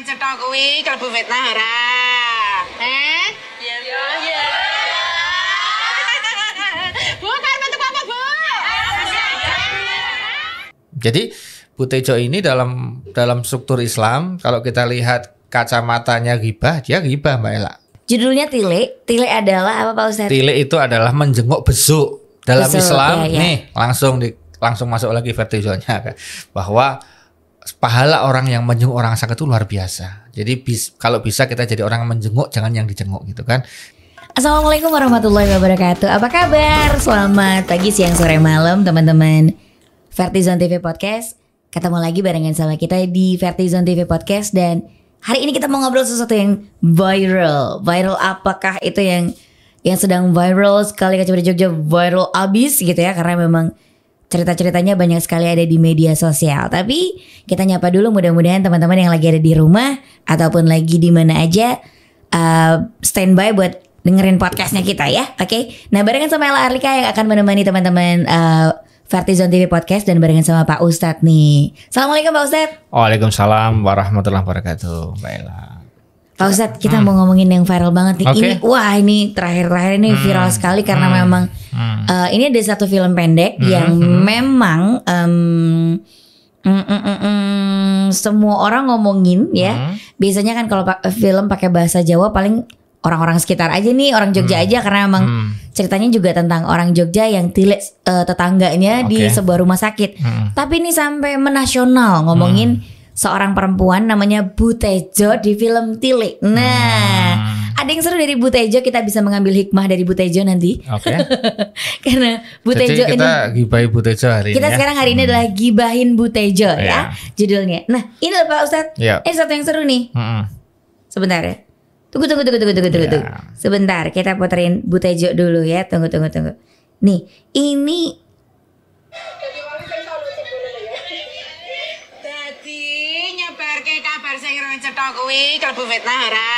cetok kuwi klebu fitnah ora? Iya. Bukan bentuk apa, Bu? Jadi Bu Tejo ini dalam struktur Islam, kalau kita lihat kacamatanya ghibah, dia ghibah Mbak Ella. Judulnya Tile. Tile adalah apa Pak Ustadz? Tile itu adalah menjenguk besuk. Dalam Besuk, Islam ya. nih langsung masuk lagi vertizonya bahwa pahala orang yang menjenguk orang sakit itu luar biasa. Jadi kalau bisa kita jadi orang yang menjenguk, jangan yang dijenguk gitu kan. Assalamualaikum warahmatullahi wabarakatuh. Apa kabar? Selamat pagi, siang, sore, malam teman-teman Vertizon TV Podcast. Ketemu lagi barengan sama kita di Vertizon TV Podcast. Dan hari ini kita mau ngobrol sesuatu yang viral. Viral apakah itu yang sedang viral sekali di Jogja, viral abis gitu ya. Karena memang cerita-ceritanya banyak sekali ada di media sosial. Tapi kita nyapa dulu, mudah-mudahan teman-teman yang lagi ada di rumah ataupun lagi di mana aja standby buat dengerin podcastnya kita ya. Oke. Nah, barengan sama Ella Arlika yang akan menemani teman-teman Vertizon TV Podcast dan barengan sama Pak Ustadz nih. Assalamualaikum Pak Ustadz. Waalaikumsalam warahmatullahi wabarakatuh Mbak Ella. Pak Ustadz, kita mau ngomongin yang viral banget nih. Okay. Ini terakhir-terakhir ini viral sekali karena memang ini ada satu film pendek yang memang semua orang ngomongin ya. Biasanya kan kalau film pakai bahasa Jawa paling orang-orang sekitar aja nih, orang Jogja aja, karena memang ceritanya juga tentang orang Jogja yang tilik tetangganya di sebuah rumah sakit. Tapi ini sampai menasional ngomongin seorang perempuan namanya Bu Tejo di film Tilik. Nah, ada yang seru dari Bu Tejo, kita bisa mengambil hikmah dari Bu Tejo nanti. Oke. Karena Bu Jadi Tejo kita gibahin Bu Tejo hari kita ini. Sekarang hari ini adalah gibahin Bu Tejo ya judulnya. Nah, ini loh Pak Ustadz. Ini satu yang seru nih. Sebentar ya. Tunggu. Sebentar, kita puterin Bu Tejo dulu ya. Tunggu. Nih, ini Nyebarke kabar sing ora cetok kuwi klebu fitnah ora?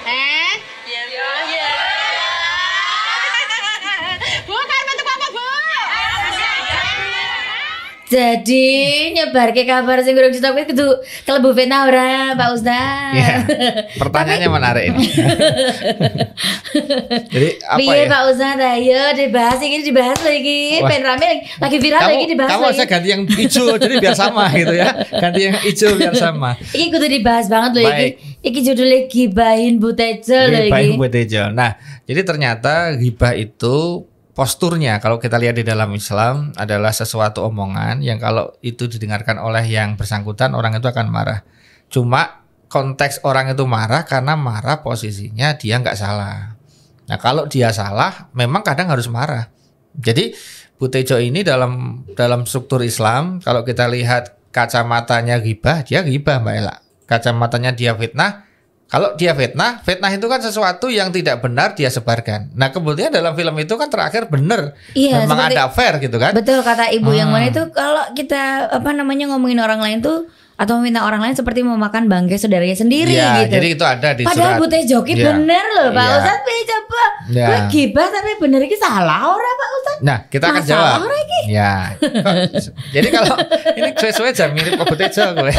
Iya. Bukan bentuk apa, Bu? jadi nyebarke kabar sing urung ditok kuwi kudu klebu fitnah ora Pak Ustadz. Iya. Pertanyaannya menarik ini. Jadi apa Piye ya? Pak Ustadz, ayo dibahas lagi. Pen rame lagi viral lagi dibahas kamu lagi. saya ganti yang hijau jadi biar sama gitu ya. Ganti yang hijau biar sama. Iki kudu dibahas banget loh iki. Baik. Iki judulnya gibahin Bu Tejo loh Gibahin iki. Bu Tejo. Nah, jadi ternyata ghibah itu posturnya kalau kita lihat di dalam Islam adalah sesuatu omongan yang kalau itu didengarkan oleh yang bersangkutan orang itu akan marah. Cuma konteks orang itu marah karena marah posisinya dia nggak salah. Nah, kalau dia salah memang kadang harus marah. Jadi Bu Tejo ini dalam struktur Islam kalau kita lihat kacamatanya ghibah, dia ghibah Mbak Ella. Kacamatanya dia fitnah. Kalau dia fitnah itu kan sesuatu yang tidak benar dia sebarkan. Nah, kemudian dalam film itu kan terakhir benar. Iya, memang seperti- ada fair gitu kan. Betul kata ibu yang mana itu, kalau kita ngomongin orang lain tuh atau meminta orang lain seperti memakan bangkai saudaranya sendiri Ya, gitu. jadi itu ada di Padahal surat. Bu Tejo ki Ya. bener loh Pak Ya. Ustadz. Pilih coba Ya. gue gibah tapi bener ki salah ora Pak Ustadz. Nah, kita akan Masalah jawab. orang iki. Ya. Jadi kalau ini sesuai aja mirip Bu Tejo gue.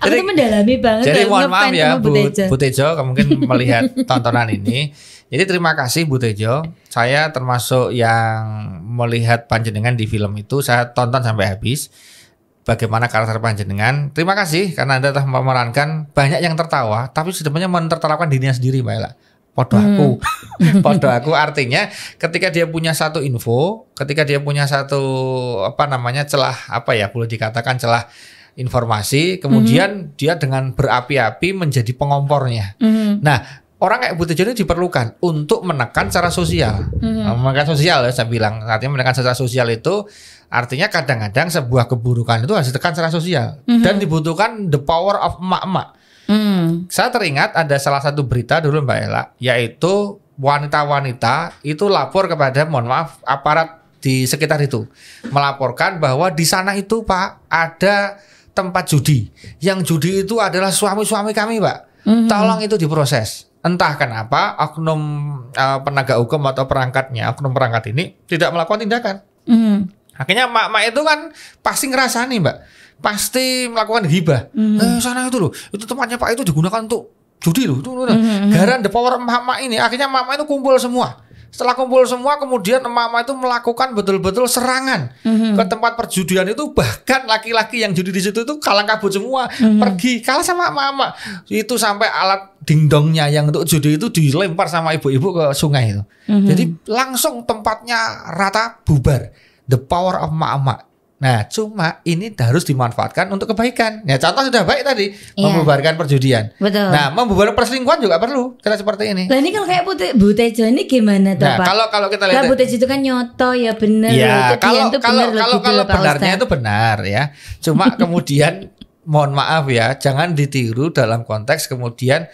Aku tuh mendalami banget. Jadi loh, mohon maaf ngefans ya sama Bu Tejo mungkin melihat tontonan ini. Jadi terima kasih Bu Tejo. Saya termasuk yang melihat panjenengan di film itu, saya tonton sampai habis. Bagaimana karakter panjenengan. Terima kasih karena Anda telah memerankan banyak yang tertawa, tapi sebenarnya menertawakan dirinya sendiri Mbak Ella. Podo aku artinya ketika dia punya satu info, ketika dia punya satu celah boleh dikatakan celah informasi, kemudian dia dengan berapi-api menjadi pengompornya. Nah, orang kayak Bu Tejo ini diperlukan untuk menekan secara sosial. Menekan sosial ya saya bilang. Artinya menekan secara sosial itu artinya kadang-kadang sebuah keburukan itu harus ditekan secara sosial. Dan dibutuhkan the power of emak-emak. Saya teringat ada salah satu berita dulu Mbak Ella, yaitu wanita-wanita itu lapor kepada, mohon maaf, aparat di sekitar itu. Melaporkan bahwa di sana itu Pak ada tempat judi. Yang judi itu adalah suami-suami kami Pak. Tolong itu diproses. Entah kenapa oknum penegak hukum atau oknum perangkat ini tidak melakukan tindakan. Akhirnya mak-mak itu kan pasti ngerasani Mbak. pasti melakukan ghibah. Sana itu loh, itu tempatnya Pak itu digunakan untuk judi loh. Gara the power emak-emak ini, akhirnya emak-emak itu kumpul semua. Setelah kumpul semua, kemudian emak-emak itu melakukan betul-betul serangan ke tempat perjudian itu. Bahkan laki-laki yang judi di situ itu kalang kabut semua, pergi kalah sama emak-emak. Itu sampai alat dingdongnya yang untuk judi itu dilempar sama ibu-ibu ke sungai itu. Jadi langsung tempatnya rata bubar. The power of emak-emak. Nah, cuma ini harus dimanfaatkan untuk kebaikan. Ya, contoh sudah baik tadi, membubarkan perjudian. Betul. Nah, membubarkan perselingkuhan juga perlu kita seperti ini. Nah, ini kalau kayak Bu Tejo ini gimana tuh, Nah, Pak? kalau kita lihat, Bu Tejo itu kan nyoto ya bener. ya kalau Pak benarnya Ustadz. itu benar ya. Cuma kemudian mohon maaf ya, jangan ditiru dalam konteks kemudian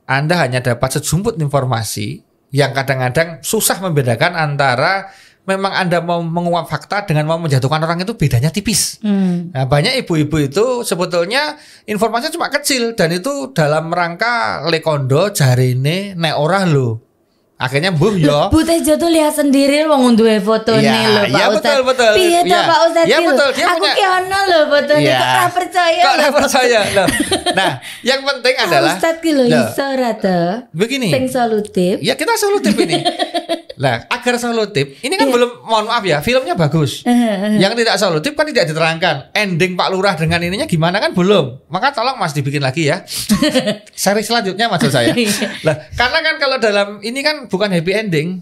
Anda hanya dapat sejumput informasi yang kadang-kadang susah membedakan antara memang Anda mau menguap fakta dengan mau menjatuhkan orang itu bedanya tipis. Nah, banyak ibu-ibu itu sebetulnya informasinya cuma kecil dan itu dalam rangka lekondo jarine nek ora lho. Akhirnya yo. Bu Tejo tuh lihat sendiri wong duwe fotone lho Pak Ustadz. Betul. Piye ta Pak Ustadz? Ya betul, dia aku punya. ki ono lho fotone kok ora percaya. Kok ora percaya loh. Nah, yang penting adalah Ustadz ki lho iso ora to? Begini. Sing solutif. Ya kita solutif ini. Nah, agar solutif, ini kan belum, mohon maaf ya, filmnya bagus. Yang tidak solutif kan tidak diterangkan. Ending Pak Lurah dengan ininya gimana kan belum. Maka tolong Mas dibikin lagi ya. Seri selanjutnya maksud saya. Lah, karena kan kalau dalam ini kan bukan happy ending.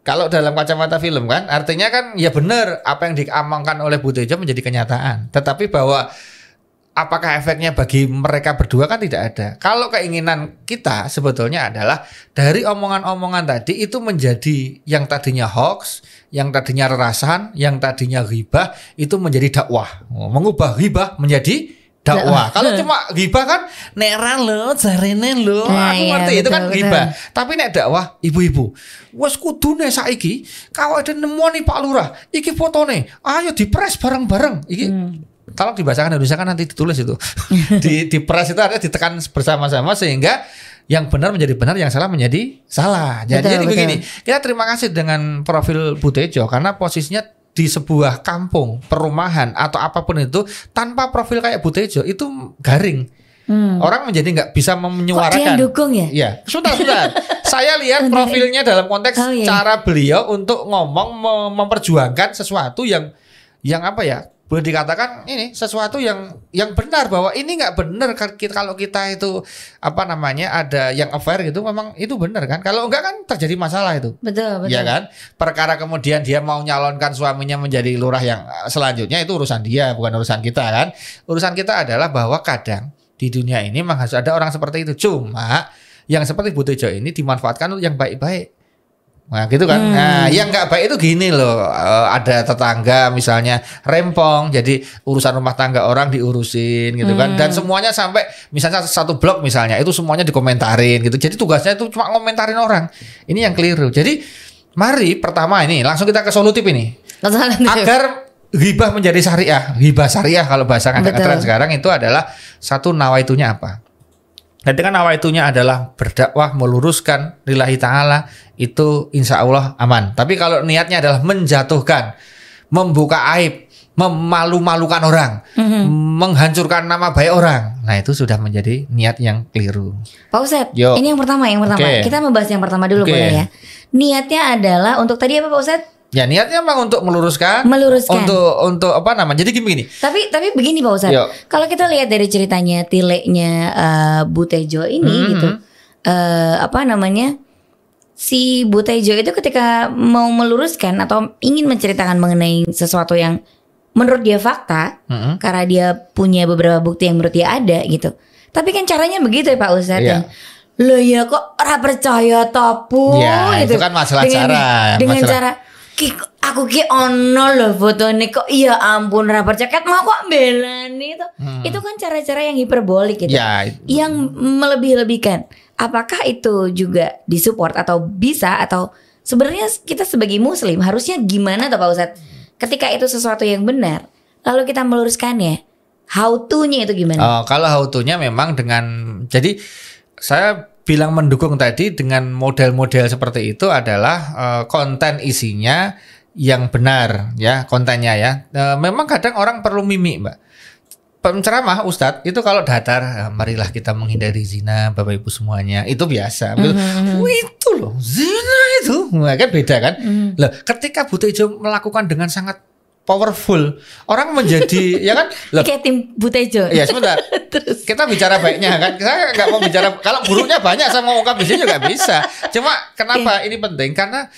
Kalau dalam kacamata film kan, artinya kan ya benar apa yang diamankan oleh Bu Tejo menjadi kenyataan. Tetapi bahwa apakah efeknya bagi mereka berdua kan tidak ada. Kalau keinginan kita sebetulnya adalah dari omongan-omongan tadi itu menjadi yang tadinya hoax, yang tadinya rerasan, yang tadinya ghibah itu menjadi dakwah. Mengubah ghibah menjadi dakwah. Kalau cuma ghibah kan nera lo, jarene lo, aku ngerti itu kan ghibah. Tapi nek dakwah ibu-ibu, wes kudune saiki kawake nemoni Pak Lurah, iki fotone, ayo dipres bareng-bareng. Iki tolong dibacakan Indonesia kan nanti ditulis itu. di press itu artinya ditekan bersama-sama sehingga yang benar menjadi benar, yang salah menjadi salah. Jadi begini, kita terima kasih dengan profil Bu Tejo karena posisinya di sebuah kampung, perumahan atau apapun itu tanpa profil kayak Bu Tejo itu garing. Orang menjadi nggak bisa menyuarakan. Kok dia dukung ya? Iya, sudah. Saya lihat profilnya dalam konteks cara beliau untuk ngomong memperjuangkan sesuatu yang apa ya? Boleh dikatakan ini sesuatu yang benar, bahwa ini nggak benar kalau kita itu apa namanya ada yang affair gitu, memang itu benar kan, kalau enggak kan terjadi masalah itu. Betul. Ya kan, perkara kemudian dia mau nyalonkan suaminya menjadi lurah yang selanjutnya itu urusan dia, bukan urusan kita kan. Urusan kita adalah bahwa kadang di dunia ini memang harus ada orang seperti itu, cuma yang seperti Bu Tejo ini dimanfaatkan untuk yang baik-baik. Nah gitu kan. Nah yang nggak baik itu gini loh, ada tetangga misalnya rempong, jadi urusan rumah tangga orang diurusin gitu kan, dan semuanya sampai misalnya satu blok misalnya itu semuanya dikomentarin gitu, jadi tugasnya itu cuma ngomentarin orang. Ini yang keliru. Jadi mari pertama ini langsung kita ke solutif ini, agar ghibah menjadi syariah. Ghibah syariah kalau bahasa keren sekarang itu adalah satu, nawaitunya apa. Jadi kan nawaitunya adalah berdakwah, meluruskan lillahi ta'ala, itu insya Allah aman. Tapi kalau niatnya adalah menjatuhkan, membuka aib, memalu-malukan orang, menghancurkan nama baik orang, nah itu sudah menjadi niat yang keliru. Pak Ustadz, ini yang pertama. Kita membahas yang pertama dulu boleh ya. Niatnya adalah untuk tadi apa Pak Ustadz? Ya niatnya memang untuk meluruskan. Untuk apa namanya? Jadi gini. Tapi begini Pak Ustadz. Kalau kita lihat dari ceritanya tileknya Bu Tejo ini gitu, apa namanya? Si Bu Tejo itu ketika mau meluruskan atau ingin menceritakan mengenai sesuatu yang menurut dia fakta, karena dia punya beberapa bukti yang menurut dia ada gitu. Tapi kan caranya begitu ya Pak Ustadz. Loh ya kok ora percaya topu gitu. Itu kan masalah dengan cara aku ki ono loh fotone kok iya ampun ora percaya mau kok belani itu. Itu kan cara-cara yang hiperbolik gitu. Yang melebih-lebihkan. Apakah itu juga disupport atau bisa, atau sebenarnya kita sebagai muslim harusnya gimana tuh Pak Ustadz? Ketika itu sesuatu yang benar, lalu kita meluruskannya, how to-nya itu gimana? Kalau how to-nya memang dengan, jadi saya bilang mendukung tadi dengan model-model seperti itu adalah konten isinya yang benar ya, kontennya ya. Memang kadang orang perlu mimik Mbak. penceramah Ustadz itu kalau datar, marilah kita menghindari zina, Bapak Ibu semuanya, itu biasa. Itu loh, zina itu, kan beda kan? Lah, ketika Bu Tejo melakukan dengan sangat powerful, orang menjadi ya kan? Loh, Kayak tim Bu Tejo. ya sebentar. Kita bicara baiknya kan. Saya nggak mau bicara kalau buruknya banyak saya mau ungkap di sini juga bisa. Cuma kenapa ini penting? Karena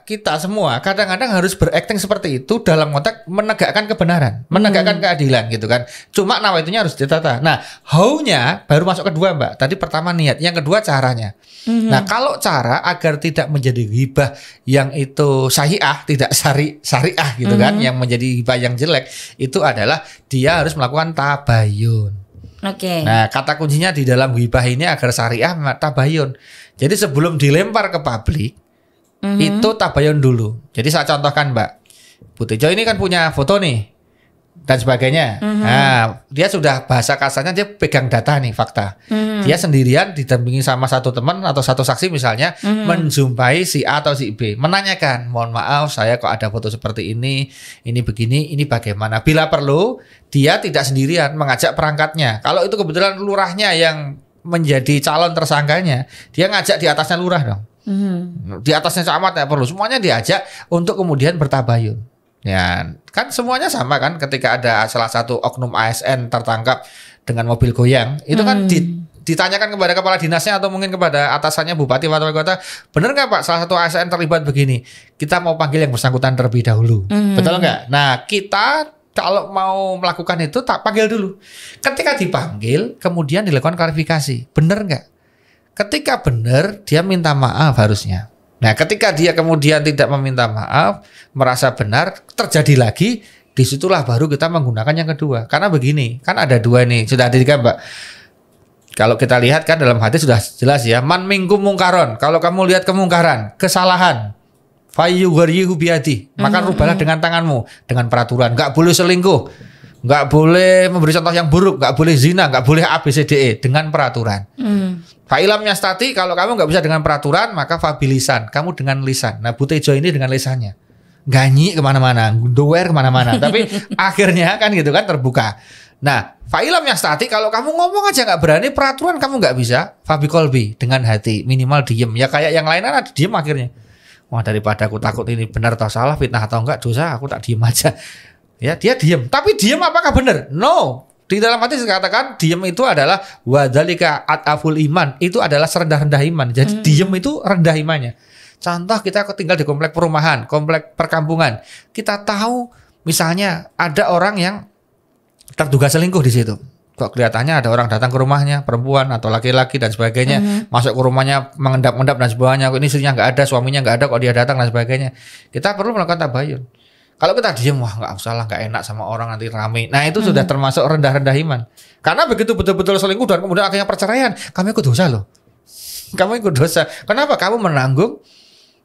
kita semua kadang-kadang harus berakting seperti itu dalam konteks menegakkan kebenaran, menegakkan keadilan gitu kan. Cuma nawaitunya harus ditata. Nah, how-nya baru masuk kedua, Mbak. Tadi pertama niat, yang kedua caranya. Nah, kalau cara agar tidak menjadi ghibah yang itu syariah, tidak syariah gitu kan, yang menjadi ghibah yang jelek, itu adalah dia harus melakukan tabayun. Oke. Nah, kata kuncinya di dalam ghibah ini agar syariah tabayun. Jadi sebelum dilempar ke publik, itu tabayun dulu. Jadi saya contohkan, Mbak. Bu Tejo ini kan punya foto nih dan sebagainya. Nah, dia sudah bahasa kasarnya dia pegang data nih, fakta. Dia sendirian didampingi sama satu teman atau satu saksi misalnya menjumpai si A atau si B, menanyakan, "Mohon maaf, saya kok ada foto seperti ini begini, ini bagaimana?" Bila perlu, dia tidak sendirian, mengajak perangkatnya. Kalau itu kebetulan lurahnya yang menjadi calon tersangkanya, dia ngajak di atasnya lurah dong. Di atasnya camat ya perlu, semuanya diajak untuk kemudian bertabayun. Ya, kan semuanya sama kan, ketika ada salah satu oknum ASN tertangkap dengan mobil goyang, itu kan ditanyakan kepada kepala dinasnya atau mungkin kepada atasannya bupati atau wali kota, benar nggak Pak salah satu ASN terlibat begini? Kita mau panggil yang bersangkutan terlebih dahulu, betul nggak? Nah, kita kalau mau melakukan itu tak panggil dulu. Ketika dipanggil, kemudian dilakukan klarifikasi, benar nggak? Ketika benar, dia minta maaf harusnya. Nah, ketika dia kemudian tidak meminta maaf, merasa benar, terjadi lagi, disitulah baru kita menggunakan yang kedua. Karena begini, kan ada dua nih, sudah ada tiga, Mbak. Kalau kita lihat kan dalam hadis sudah jelas ya, man minkum mungkaron. Kalau kamu lihat kemungkaran, kesalahan, fayyugharyihu biyadi, maka rubahlah dengan tanganmu, dengan peraturan. Nggak boleh selingkuh, nggak boleh memberi contoh yang buruk, nggak boleh zina, nggak boleh ABCDE, dengan peraturan. Fa'ilam yastati, kalau kamu nggak bisa dengan peraturan, maka fabilisan, kamu dengan lisan. Nah, Bu Tejo ini dengan lisannya, ganyi kemana-mana, doer kemana-mana. Tapi akhirnya kan gitu kan terbuka. Nah, fa'ilam yastati, kalau kamu ngomong aja nggak berani, peraturan kamu nggak bisa, fabiqolbi, dengan hati, minimal diem. Ya kayak yang lain ada diem akhirnya. Wah, daripada aku takut ini benar atau salah, fitnah atau enggak, dosa, aku tak diem aja. Ya, dia diem. Tapi diem apakah benar? No. Di dalam hadis dikatakan diem itu adalah wadzalika ataful iman, itu adalah serendah-rendah iman. Jadi diem itu rendah imannya. Contoh, kita tinggal di komplek perumahan, komplek perkampungan. Kita tahu misalnya ada orang yang terduga selingkuh di situ. Kok kelihatannya ada orang datang ke rumahnya, perempuan atau laki-laki dan sebagainya, masuk ke rumahnya mengendap-endap dan sebagainya. Kok ini istrinya nggak ada, suaminya nggak ada, kok dia datang dan sebagainya. Kita perlu melakukan tabayun. Kalau kita diem, wah nggak usah lah, nggak enak sama orang nanti rame. Nah, itu sudah termasuk rendah-rendah iman. Karena begitu betul-betul selingkuh dan kemudian akhirnya perceraian, kamu ikut dosa loh. Kamu ikut dosa. Kenapa? Kamu menanggung.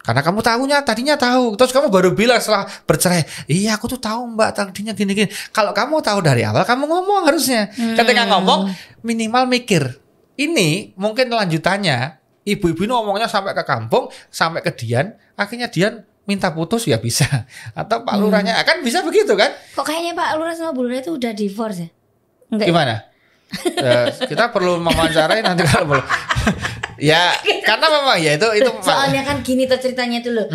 Karena kamu tadinya tahu. Terus kamu baru bilang setelah bercerai, iya aku tuh tahu Mbak, tadinya gini-gini. Kalau kamu tahu dari awal, kamu ngomong harusnya. Ketika ngomong, minimal mikir. Ini mungkin lanjutannya, ibu-ibu ini ngomongnya sampai ke kampung, sampai ke Dian, akhirnya Dian minta putus ya bisa, atau Pak Lurahnya kan bisa begitu kan? Kok kayaknya Pak Lurah sama Bu Lurah itu udah divorce ya? Enggak. Gimana? Kita perlu mewawancarai nanti kalau boleh. Ya, karena memang ya itu soalnya kan gini tuh ceritanya tuh loh.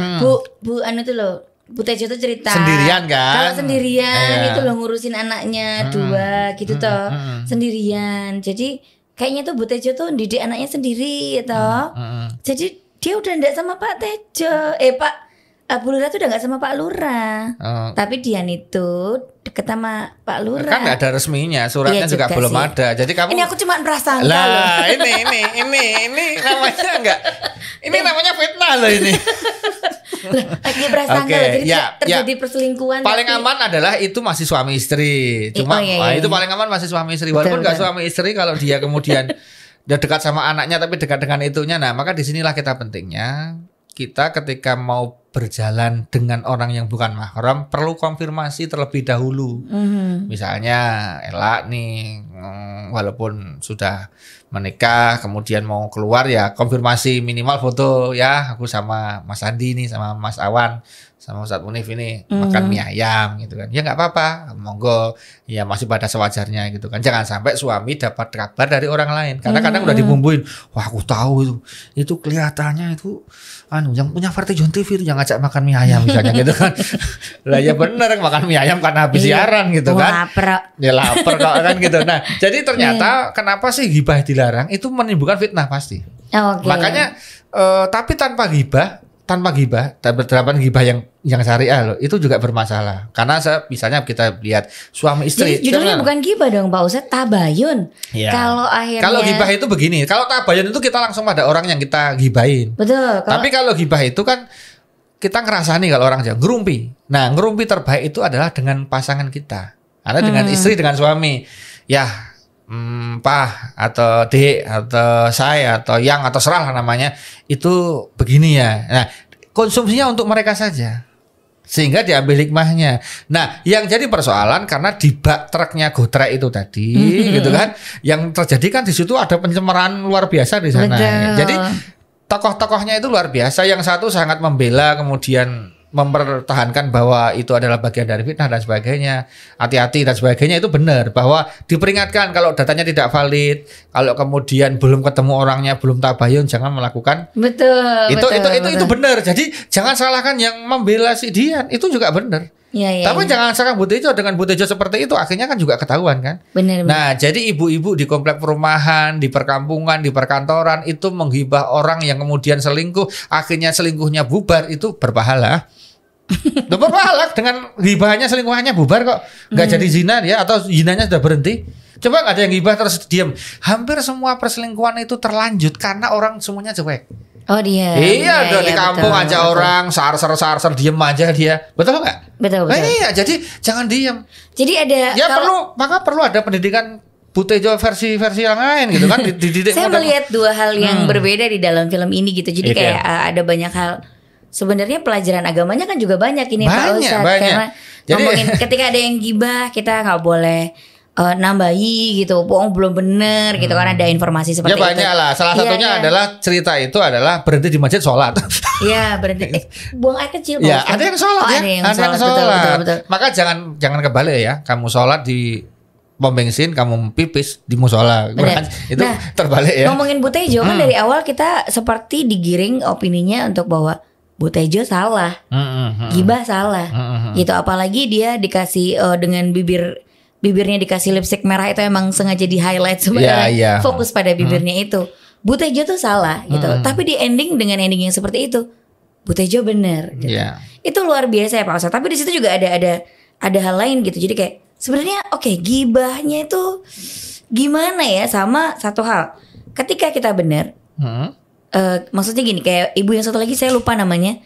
Bu anu tuh loh. Bu Tejo tuh cerita sendirian kan? Kalau sendirian itu loh ngurusin anaknya dua gitu toh. Sendirian. Jadi kayaknya tuh Bu Tejo tuh didik anaknya sendiri toh. Jadi dia udah enggak sama Pak Tejo. Bu Lurah tuh udah gak sama Pak Lurah. Tapi Dian itu deket sama Pak Lurah. Kan gak ada resminya, suratnya juga belum ada. Jadi kamu. Ini aku cuma prasangka lah, loh. ini namanya enggak. Ini namanya fitnah loh ini. Lagi prasangka loh. Jadi terjadi perselingkuhan. Paling aman adalah itu masih suami istri. Cuma itu paling aman masih suami istri. Walaupun gak suami istri, kalau dia kemudian dia dekat sama anaknya tapi dekat dengan itunya. Nah, maka disinilah kita pentingnya. Kita ketika mau berjalan dengan orang yang bukan mahram perlu konfirmasi terlebih dahulu. Misalnya Ella nih walaupun sudah menikah kemudian mau keluar ya konfirmasi minimal foto ya, aku sama Mas Andi nih sama Mas Awan sama Ustadz Munif ini makan mie ayam gitu kan. Ya nggak apa-apa, monggo. Ya masih pada sewajarnya gitu kan. Jangan sampai suami dapat kabar dari orang lain. Karena kadang udah dibumbuin. Wah aku tahu itu. Itu kelihatannya itu yang punya Vertijon TV itu yang ngajak makan mie ayam misalnya gitu kan. Lah ya bener makan mie ayam karena habis siaran gitu kan. Lapar. Ya lapar kok kan gitu. Nah jadi ternyata kenapa sih gibah dilarang? Itu menimbulkan fitnah pasti. Makanya tapi tanpa gibah terapan gibah yang syariah loh itu juga bermasalah karena misalnya kita lihat suami istri. Jadi judulnya bukan gibah dong Pak Ustadz, tabayun. Ya. Kalau gibah itu begini, kalau tabayun itu kita langsung pada orang yang kita gibahin. Betul. Tapi kalau gibah itu kan kita ngerasani kalau orang Jawa ngerumpi. Nah ngerumpi terbaik itu adalah dengan pasangan kita, karena dengan istri dengan suami ya. Pak atau dek atau saya atau yang atau serah namanya itu begini ya. Nah konsumsinya untuk mereka saja sehingga diambil hikmahnya. Nah yang jadi persoalan karena di bak truknya Gotrek itu tadi gitu kan, yang terjadi kan di situ ada pencemaran luar biasa di sana. Jadi tokoh-tokohnya itu luar biasa. Yang satu sangat membela kemudian mempertahankan bahwa itu adalah bagian dari fitnah dan sebagainya, hati-hati dan sebagainya, itu benar bahwa diperingatkan kalau datanya tidak valid, kalau kemudian belum ketemu orangnya, belum tabayun, jangan melakukan. Itu benar. Jadi jangan salahkan yang membela si Dian, itu juga benar. Tapi jangan salahkan Bu Tejo dengan Bu Tejo seperti itu, akhirnya kan juga ketahuan kan. Benar. Nah jadi ibu-ibu di komplek perumahan, di perkampungan, di perkantoran itu menghibah orang yang kemudian selingkuh, akhirnya selingkuhnya bubar, itu berpahala. Berpahala dengan hibahnya, selingkuhannya bubar kok, nggak jadi zina dia, atau zinanya sudah berhenti. Coba nggak ada yang hibah terus diam. Hampir semua perselingkuhan itu terlanjut karena orang semuanya cuek. Oh dia. Iya, udah di kampung betul, aja betul. Orang sarser diem aja dia. Betul nggak? Betul. Iya, jadi jangan diem. Jadi ada. Ya perlu ada pendidikan Bu Tejo versi yang lain gitu kan. Dididik. Saya melihat dua hal yang berbeda di dalam film ini gitu. Jadi kayak ada banyak hal. Sebenarnya pelajaran agamanya kan juga banyak ini Pak Ustadz. Karena ngomongin ketika ada yang gibah kita nggak boleh nambahi gitu, bohong belum bener gitu karena ada informasi seperti itu. Ya banyak lah. Salah satunya adalah cerita itu adalah berhenti di masjid sholat. Iya berhenti. Buang air kecil. Ya ada yang sholat ya. Ada yang sholat. Betul. Maka jangan kebalik ya. Kamu sholat di pom bensin, kamu pipis di musola. Itu terbalik ya. Ngomongin Bu Tejo kan dari awal kita seperti digiring opininya untuk bahwa Bu Tejo salah, gibah salah, gitu. Apalagi dia dikasih dengan bibirnya dikasih lipstick merah itu emang sengaja di highlight sebenarnya, fokus pada bibirnya itu. Bu Tejo tuh salah, gitu. Tapi di ending dengan ending yang seperti itu, Bu Tejo bener. Gitu. Itu luar biasa ya Pak Ustadz. Tapi di situ juga ada hal lain gitu. Jadi kayak sebenarnya gibahnya itu gimana ya, sama satu hal. Ketika kita bener. Maksudnya gini, kayak ibu yang satu lagi saya lupa namanya,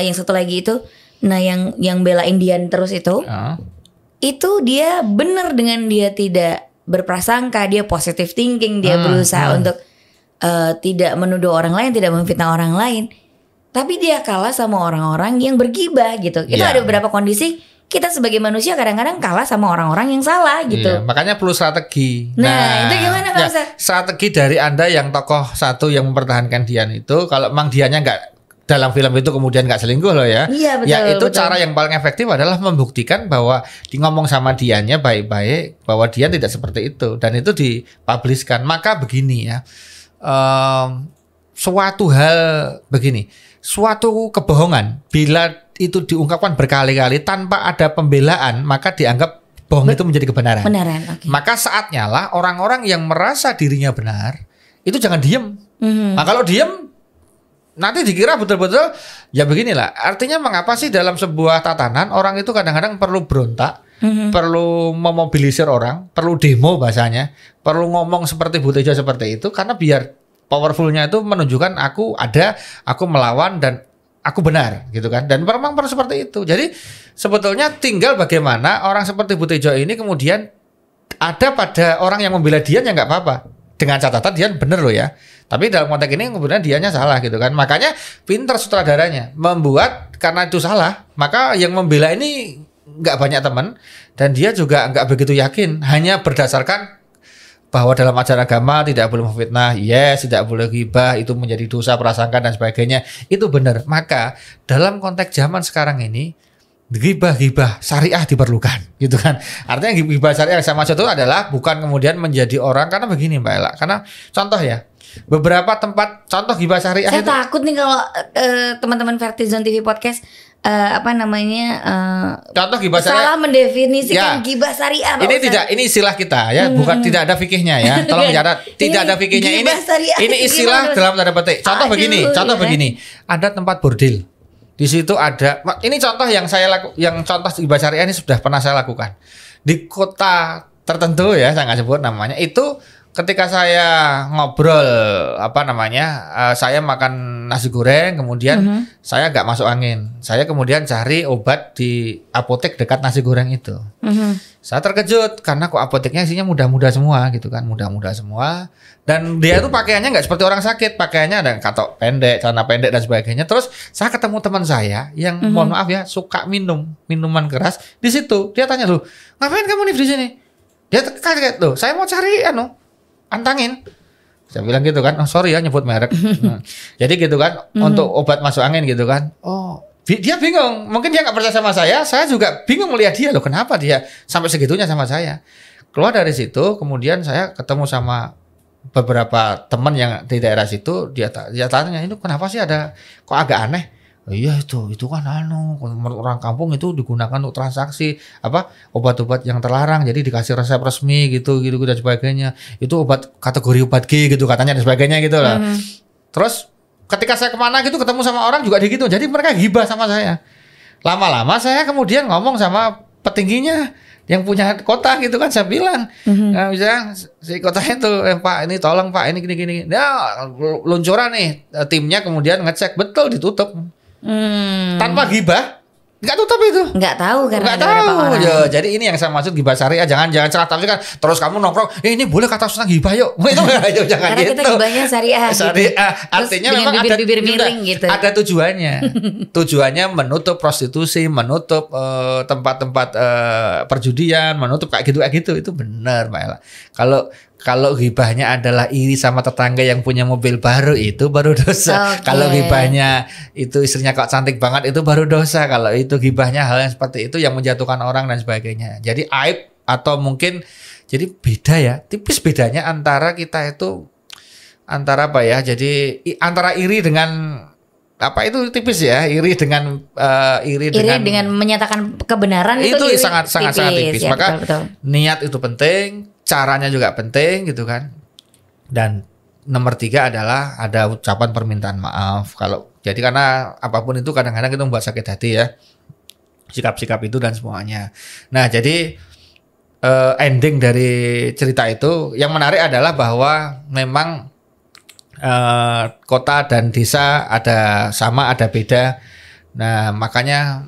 yang satu lagi itu, nah yang belain Dian terus itu dia benar dengan dia tidak berprasangka, dia positive thinking, dia berusaha untuk tidak menuduh orang lain, tidak memfitnah orang lain, tapi dia kalah sama orang-orang yang bergibah gitu. Itu ada beberapa kondisi kita sebagai manusia kadang-kadang kalah sama orang-orang yang salah gitu. Makanya perlu strategi. Nah itu gimana Pak Ustadz? Strategi dari Anda yang tokoh satu yang mempertahankan Dian itu, kalau memang Diannya nggak dalam film itu kemudian nggak selingkuh loh ya. Iya betul. Ya itu betul. Cara yang paling efektif adalah membuktikan bahwa ngomong sama Diannya baik-baik, bahwa Dian tidak seperti itu, dan itu dipublishkan. Maka begini ya, suatu hal begini, suatu kebohongan bila itu diungkapkan berkali-kali tanpa ada pembelaan, maka dianggap bohong itu menjadi kebenaran. Maka saatnya lah orang-orang yang merasa dirinya benar itu jangan diem. Nah kalau diem nanti dikira betul-betul ya beginilah. Artinya mengapa sih dalam sebuah tatanan orang itu kadang-kadang perlu berontak, perlu memobilisir orang, perlu demo bahasanya, perlu ngomong seperti Bu Tejo seperti itu, karena biar powerfulnya itu menunjukkan aku ada, aku melawan dan aku benar gitu kan. Dan memang perlu seperti itu. Jadi sebetulnya tinggal bagaimana orang seperti Bu Tejo ini kemudian ada pada orang yang membela Dian ya nggak apa-apa, dengan catatan Dian bener loh ya. Tapi dalam konteks ini kemudian Diannya salah gitu kan. Makanya pinter sutradaranya membuat, karena itu salah maka yang membela ini nggak banyak teman, dan dia juga nggak begitu yakin, hanya berdasarkan bahwa dalam ajaran agama tidak boleh memfitnah, yes, tidak boleh ghibah, itu menjadi dosa, prasangka dan sebagainya. Itu benar. Maka dalam konteks zaman sekarang ini ghibah syariah diperlukan, gitu kan. Artinya ghibah syariah yang saya maksud itu adalah bukan kemudian menjadi orang, karena begini Mbak Ella. Karena contoh ya, beberapa tempat contoh ghibah syariah Saya itu, takut nih kalau teman-teman Vertizon TV Podcast contoh ghibah syariah salah mendefinisikan Ya. ghibah syariah. Pak ini Ustadz. tidak, ini istilah kita ya, bukan, tidak ada fikihnya ya. Tolong dicatat, tidak ada fikihnya. Ini ghibah syariah ini itu istilah gimana, Mas? dalam tanda petik. Contoh Aduh, contoh ya. begini. Ada tempat bordil. Di situ ada, ini contoh yang contoh ghibah syariah ini sudah pernah saya lakukan. Di kota tertentu ya, saya nggak sebut namanya, itu ketika saya ngobrol saya makan nasi goreng, kemudian saya nggak masuk angin. Saya kemudian cari obat di apotek dekat nasi goreng itu. Saya terkejut karena kok apoteknya isinya muda-muda semua gitu kan, muda-muda semua. Dan dia tuh pakaiannya nggak seperti orang sakit, pakaiannya ada katok pendek, celana pendek dan sebagainya. Terus saya ketemu teman saya yang mohon maaf ya suka minuman keras di situ. Dia tanya, "Loh, ngapain kamu nih di sini?" Dia kaget, "Loh, saya mau cari antangin." Saya bilang gitu kan, "Oh, sorry ya nyebut merek." Jadi gitu kan, untuk obat masuk angin gitu kan. Oh, dia bingung. Mungkin dia nggak percaya sama saya juga bingung melihat dia. Loh, kenapa dia sampai segitunya sama saya? Keluar dari situ, kemudian saya ketemu sama beberapa teman yang di daerah situ. Dia tanya, "Ini kenapa sih ada kok agak aneh?" "Oh, iya itu kan menurut orang kampung itu digunakan untuk transaksi obat-obat yang terlarang, jadi dikasih resep resmi gitu dan sebagainya. Itu obat kategori obat G gitu katanya dan sebagainya gitu lah." Terus ketika saya kemana gitu ketemu sama orang juga gitu, jadi mereka ghibah sama saya. Lama-lama saya kemudian ngomong sama petingginya yang punya kota gitu kan, saya bilang, nah, misalnya si kota itu, "Pak ini tolong Pak, ini gini. Nah, luncuran nih timnya kemudian ngecek, betul ditutup. Tanpa ghibah, nggak tutup itu. Nggak tahu karena Nggak ada beberapa tahu. orang. Ya, jadi ini yang saya maksud ghibah syariah. Jangan salah tafsirkan. Terus kamu nongkrong, ini boleh kata tentang ghibah yuk. Itu jangan Karena gitu. kita ghibahnya syariah. Syariah. Terus Artinya dengan memang ada bibir-bibir miring gitu. Ada tujuannya. Tujuannya menutup prostitusi, menutup tempat-tempat perjudian, menutup kayak gitu. Itu benar, Mbak Ella. Kalau ghibahnya adalah iri sama tetangga yang punya mobil baru, itu baru dosa. Okay. Kalau ghibahnya itu istrinya kok cantik banget, itu baru dosa. Kalau itu ghibahnya hal yang seperti itu yang menjatuhkan orang dan sebagainya. Jadi aib atau mungkin jadi beda ya, tipis bedanya antara kita itu antara jadi antara iri dengan itu tipis ya, iri dengan menyatakan kebenaran itu iri sangat tipis. Ya, Maka betul. niat itu penting, caranya juga penting gitu kan. Dan nomor 3 adalah ada ucapan permintaan maaf. Jadi karena apapun itu kadang-kadang kita membuat sakit hati ya, sikap-sikap itu dan semuanya. Nah, jadi ending dari cerita itu yang menarik adalah bahwa memang kota dan desa ada sama ada beda. Nah, makanya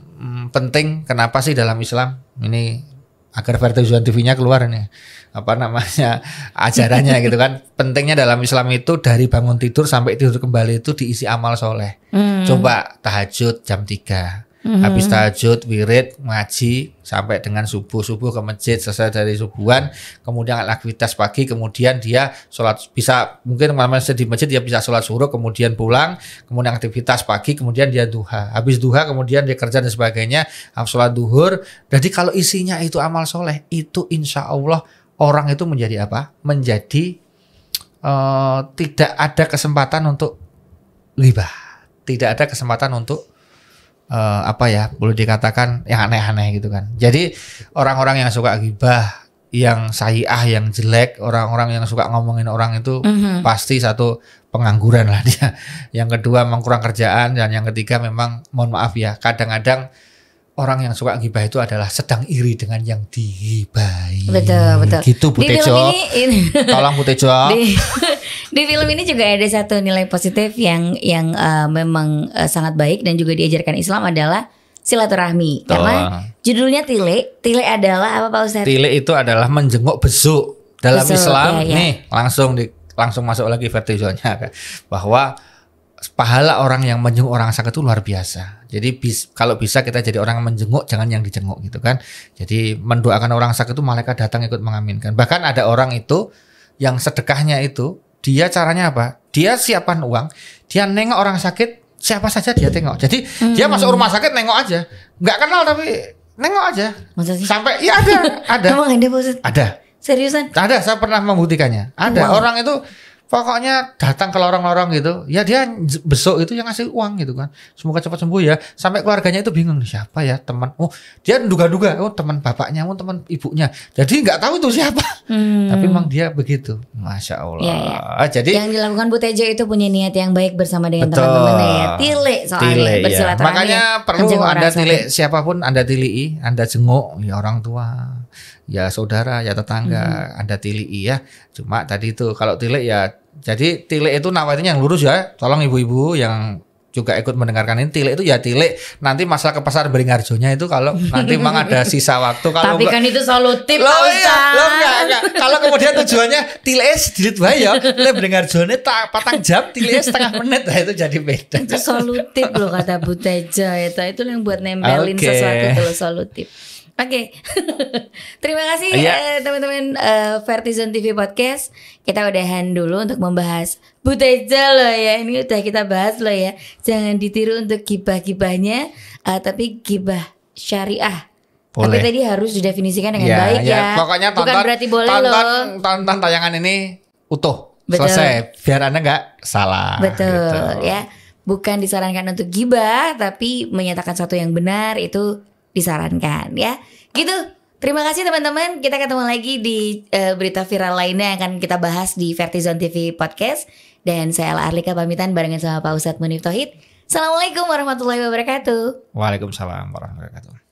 penting kenapa sih dalam Islam ini agar Vertizon TV-nya keluar nih ajarannya gitu kan. Pentingnya dalam Islam itu dari bangun tidur sampai tidur kembali itu diisi amal soleh. Coba tahajud jam 3, habis tahajud wirid ngaji sampai dengan subuh ke masjid, selesai dari subuhan, kemudian aktivitas pagi, kemudian dia sholat, bisa mungkin di masjid dia bisa sholat suruh, kemudian pulang, kemudian aktivitas pagi, kemudian dia duha, habis duha kemudian dia kerja dan sebagainya, sholat duhur. Jadi kalau isinya itu amal soleh, itu insya Allah orang itu menjadi menjadi tidak ada kesempatan untuk ghibah, tidak ada kesempatan untuk boleh dikatakan yang aneh-aneh gitu kan. Jadi orang-orang yang suka ghibah, yang sayyi'ah, yang jelek, orang-orang yang suka ngomongin orang itu pasti satu pengangguran lah dia. Yang kedua memang kurang kerjaan, dan yang ketiga memang mohon maaf ya, kadang-kadang orang yang suka ghibah itu adalah sedang iri dengan yang dighibahi. Betul. Gitu Bu Tejo. Tolong Bu Tejo. Di film ini juga ada satu nilai positif yang memang sangat baik dan juga diajarkan Islam adalah silaturahmi. Karena judulnya Tile. Tile adalah apa Pak Ustadz? Tile itu adalah menjenguk besuk. Dalam Islam ya. nih langsung masuk lagi Vertizonnya bahwa pahala orang yang menjenguk orang sakit itu luar biasa. Jadi kalau bisa kita jadi orang yang menjenguk, jangan yang dijenguk gitu kan. Jadi mendoakan orang sakit itu malaikat datang ikut mengaminkan. Bahkan ada orang itu yang sedekahnya itu dia caranya apa? Dia siapkan uang, dia nengok orang sakit siapa saja dia tengok. Jadi dia masuk rumah sakit nengok aja, nggak kenal tapi nengok aja. Masa sih? Sampai ya ada. Emang ada Pak Ustadz? Ada. Seriusan? Ada, saya pernah membuktikannya. Ada orang itu pokoknya datang ke lorong-lorong gitu. Ya dia besok itu yang ngasih uang gitu kan. Semoga cepat sembuh ya. Sampai keluarganya itu bingung siapa ya teman. Oh dia duga-duga. Oh teman bapaknya, oh teman ibunya. Jadi nggak tahu itu siapa. Tapi memang dia begitu. Masya Allah. Ya. Jadi yang dilakukan Bu Tejo itu punya niat yang baik bersama dengan betul. teman-temannya ya. Tile soalnya bersilaturahmi. Makanya perlu menjenguk orang Anda sakit. tile siapapun Anda tilii, Anda jenguk ya orang tua, ya saudara, ya tetangga, Anda tilii ya. Cuma tadi itu kalau tile ya jadi tile itu nawainya yang lurus ya. Tolong ibu-ibu yang juga ikut mendengarkan ini, tile itu ya tile nanti masalah ke pasar Beringharjonya itu kalau nanti memang ada sisa waktu kalau Tapi kan itu solutif Loh, Pak iya, Ustadz. loh, enggak. Kalau kemudian tujuannya tile sedikit bae ya, le Beringharjone tak patang jam, tile setengah menit, nah itu jadi beda. Itu solutif loh kata Bu Tejo itu yang buat nempelin Oke. sesuatu itu loh solutif. Oke. Terima kasih teman-teman Vertizon TV Podcast. Kita udahan dulu untuk membahas Bu Tejo loh ya. Ini udah kita bahas loh ya. Jangan ditiru untuk gibah-gibahnya, tapi gibah syariah. Boleh. Tapi tadi harus didefinisikan dengan baik ya. Pokoknya bukan tonton, berarti boleh loh. tonton tayangan ini utuh. Betul. Selesai. Biar Anda nggak salah. Betul gitu. ya. Bukan disarankan untuk gibah, tapi menyatakan sesuatu yang benar itu disarankan ya. Gitu. Terima kasih teman-teman. Kita ketemu lagi di berita viral lainnya yang akan kita bahas di Vertizon TV Podcast. Dan saya Ala Arlika pamitan barengan sama Pak Ustadz Munif Tauhid. Assalamualaikum warahmatullahi wabarakatuh. Waalaikumsalam warahmatullahi wabarakatuh.